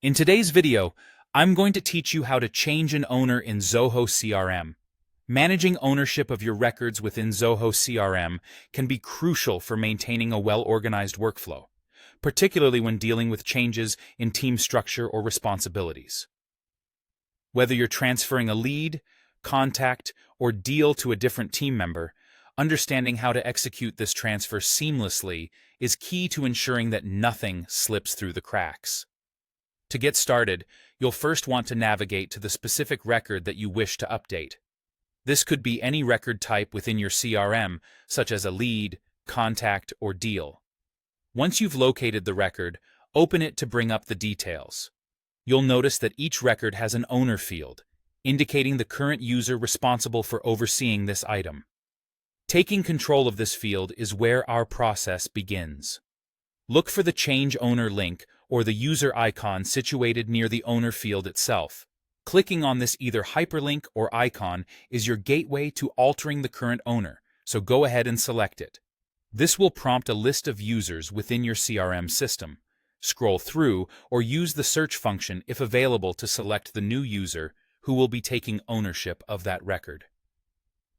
In today's video, I'm going to teach you how to change an owner in Zoho CRM. Managing ownership of your records within Zoho CRM can be crucial for maintaining a well-organized workflow, particularly when dealing with changes in team structure or responsibilities. Whether you're transferring a lead, contact, or deal to a different team member, understanding how to execute this transfer seamlessly is key to ensuring that nothing slips through the cracks. To get started, you'll first want to navigate to the specific record that you wish to update. This could be any record type within your CRM, such as a lead, contact, or deal. Once you've located the record, open it to bring up the details. You'll notice that each record has an owner field, indicating the current user responsible for overseeing this item. Taking control of this field is where our process begins. Look for the Change Owner link or the user icon situated near the owner field itself. Clicking on this either hyperlink or icon is your gateway to altering the current owner, so go ahead and select it. This will prompt a list of users within your CRM system. Scroll through or use the search function if available to select the new user who will be taking ownership of that record.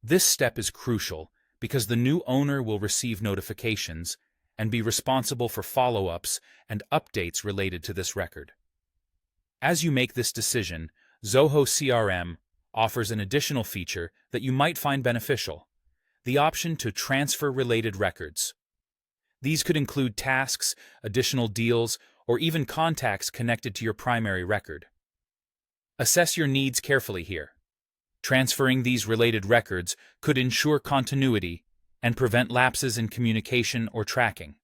This step is crucial because the new owner will receive notifications and be responsible for follow-ups and updates related to this record. As you make this decision, Zoho CRM offers an additional feature that you might find beneficial: the option to transfer related records. These could include tasks, additional deals, or even contacts connected to your primary record. Assess your needs carefully here. Transferring these related records could ensure continuity and prevent lapses in communication or tracking.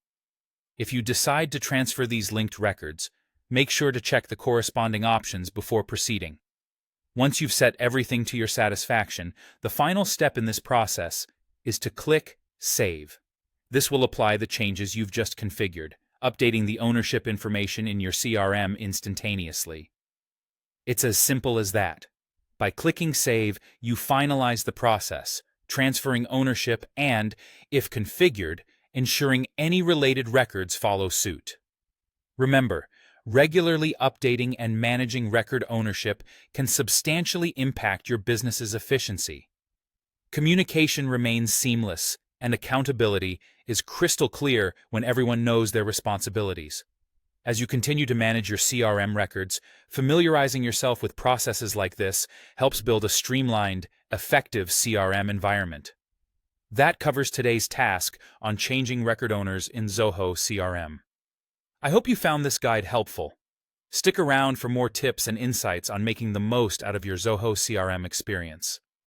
If you decide to transfer these linked records, make sure to check the corresponding options before proceeding. Once you've set everything to your satisfaction, the final step in this process is to click Save. This will apply the changes you've just configured, updating the ownership information in your CRM instantaneously. It's as simple as that. By clicking Save, you finalize the process, transferring ownership and, if configured, ensuring any related records follow suit. Remember, regularly updating and managing record ownership can substantially impact your business's efficiency. Communication remains seamless, and accountability is crystal clear when everyone knows their responsibilities. As you continue to manage your CRM records, familiarizing yourself with processes like this helps build a streamlined, effective CRM environment. That covers today's task on changing record owners in Zoho CRM. I hope you found this guide helpful. Stick around for more tips and insights on making the most out of your Zoho CRM experience.